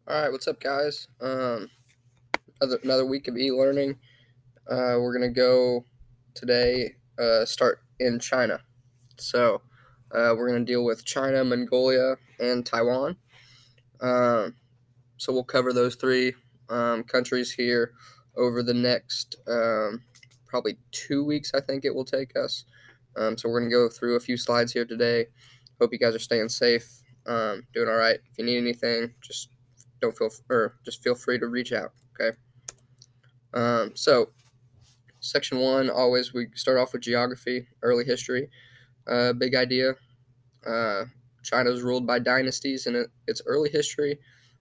All right, what's up, guys? Another week of e-learning. We're gonna go today. Start in China. So we're gonna deal with China, Mongolia, and Taiwan. Um, so we'll cover those three countries here over the next probably 2 weeks. I think it will take us. So we're gonna go through a few slides here today. Hope you guys are staying safe, doing all right. If you need anything, just feel free to reach out. Okay. So section one, always we start off with geography, early history. Big idea. Uh, China was ruled by dynasties in its early history,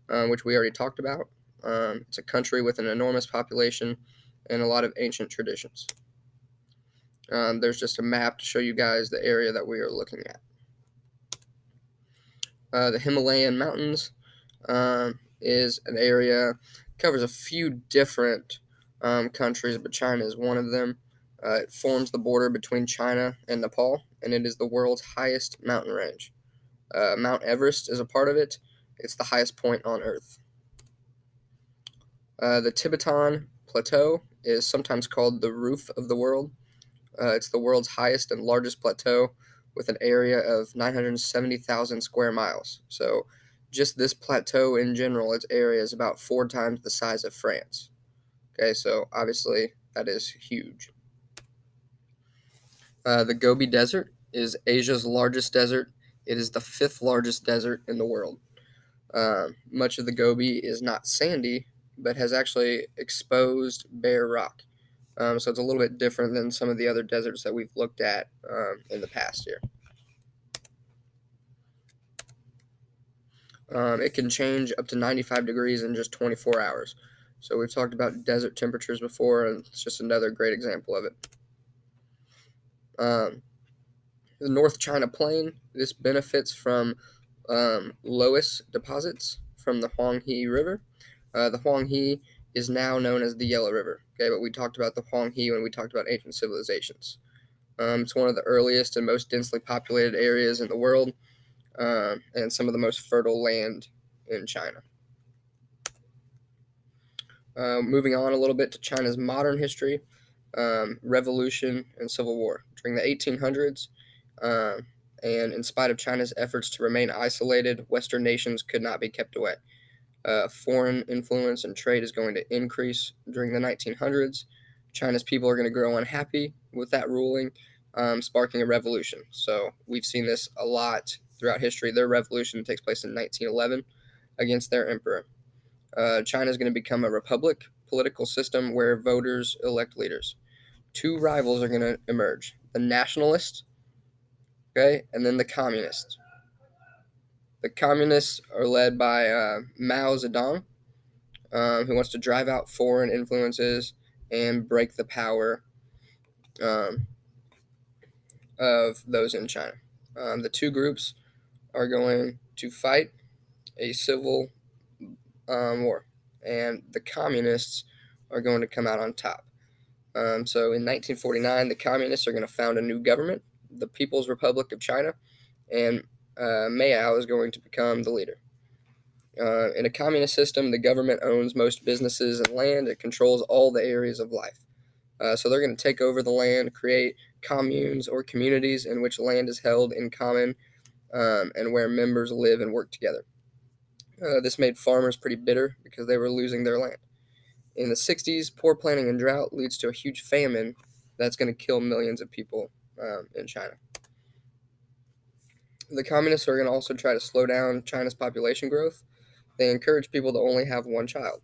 which we already talked about. It's a country with an enormous population and a lot of ancient traditions. There's just a map to show you guys the area that we are looking at. The Himalayan mountains is an area, covers a few different countries, but China is one of them. It forms the border between China and Nepal, and it is the world's highest mountain range. Mount Everest is a part of it. It's the highest point on Earth. The Tibetan Plateau is sometimes called the roof of the world. It's the world's highest and largest plateau with an area of 970,000 square miles. So, just this plateau in general, its area is about 4 times the size of France. Okay, so obviously that is huge. The Gobi Desert is Asia's largest desert. It is the fifth largest desert in the world. Much of the Gobi is not sandy, but has actually exposed bare rock. So it's a little bit different than some of the other deserts that we've looked at in the past here. It can change up to 95 degrees in just 24 hours. So we've talked about desert temperatures before, and it's just another great example of it. The North China Plain, this benefits from loess deposits from the Huanghe River. The Huanghe is now known as the Yellow River. Okay, but we talked about the Huanghe when we talked about ancient civilizations. It's one of the earliest and most densely populated areas in the world, and some of the most fertile land in China. Moving on a little bit to China's modern history, revolution and civil war. During the 1800s, and in spite of China's efforts to remain isolated, Western nations could not be kept away. Foreign influence and trade is going to increase during the 1900s. China's people are going to grow unhappy with that ruling, sparking a revolution. So we've seen this a lot throughout history. Their revolution takes place in 1911 against their emperor. China is going to become a republic political system where voters elect leaders. Two rivals are going to emerge: the nationalists, okay, and then the communists. The communists are led by Mao Zedong, who wants to drive out foreign influences and break the power um, of those in China. The two groups are going to fight a civil war, and the communists are going to come out on top. So in 1949, the communists are going to found a new government, the People's Republic of China, and Mao is going to become the leader. In a communist system, the government owns most businesses and land. It controls all the areas of life. So they're going to take over the land, create communes or communities in which land is held in common, and where members live and work together. This made farmers pretty bitter because they were losing their land. In the 60s, poor planning and drought leads to a huge famine that's going to kill millions of people in China. The communists are going to also try to slow down China's population growth. They encourage people to only have one child.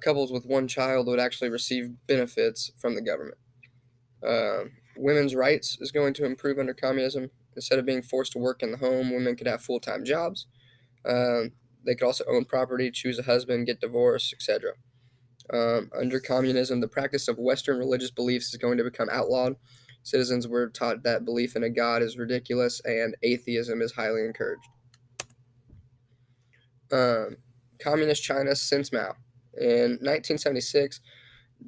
Couples with one child would actually receive benefits from the government. Women's rights is going to improve under communism. Instead of being forced to work in the home, women could have full-time jobs. They could also own property, choose a husband, get divorced, etc. Under communism, the practice of Western religious beliefs is going to become outlawed. Citizens were taught that belief in a God is ridiculous and atheism is highly encouraged. Communist China since Mao. In 1976,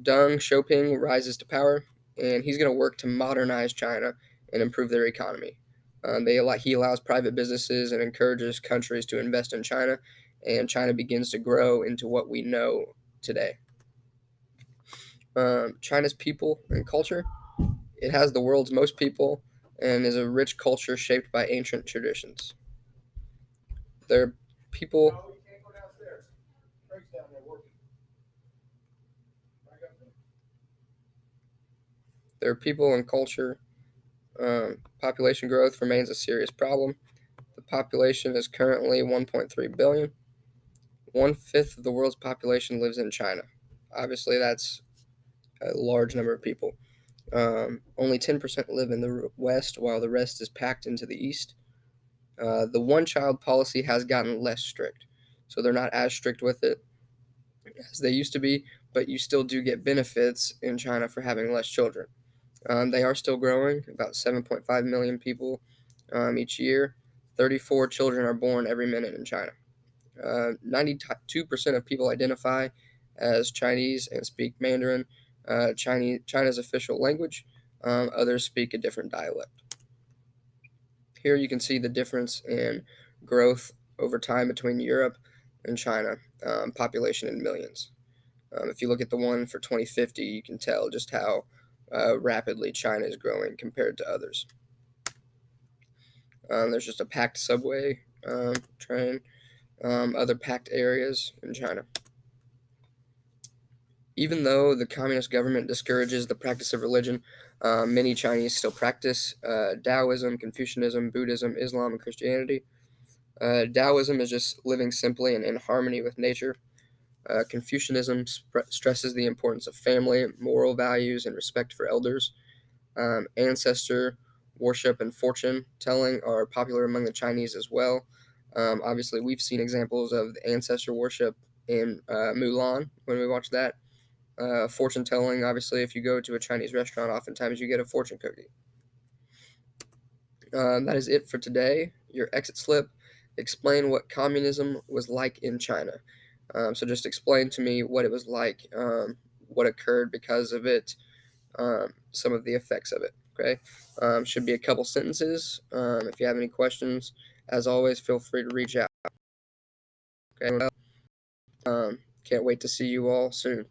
Deng Xiaoping rises to power, and he's going to work to modernize China and improve their economy. He allows private businesses and encourages countries to invest in China, and China begins to grow into what we know today. China's people and culture. It has the world's most people and is a rich culture shaped by ancient traditions. Their people their people and culture. Population growth remains a serious problem. The population is currently 1.3 billion. One fifth of the world's population lives in China. Obviously, that's a large number of people. Only 10% live in the West, while the rest is packed into the East. The one child policy has gotten less strict. So they're not as strict with it as they used to be, but you still do get benefits in China for having less children. They are still growing, about 7.5 million people each year. 34 children are born every minute in China. 92% of people identify as Chinese and speak Mandarin, China's official language. Others speak a different dialect. Here you can see the difference in growth over time between Europe and China, population in millions. If you look at the one for 2050, you can tell just how rapidly China is growing compared to others. There's just a packed subway train, other packed areas in China. Even though the communist government discourages the practice of religion, many Chinese still practice Taoism, Confucianism, Buddhism, Islam, and Christianity. Taoism is just living simply and in harmony with nature. Confucianism stresses the importance of family, moral values, and respect for elders. Ancestor worship and fortune telling are popular among the Chinese as well. Obviously, we've seen examples of the ancestor worship in Mulan when we watch that. Fortune telling, obviously, if you go to a Chinese restaurant, oftentimes you get a fortune cookie. That is it for today. Your exit slip. Explain what communism was like in China. So just explain to me what it was like, what occurred because of it, some of the effects of it. Okay, should be a couple sentences. If you have any questions, as always, feel free to reach out. Okay, can't wait to see you all soon.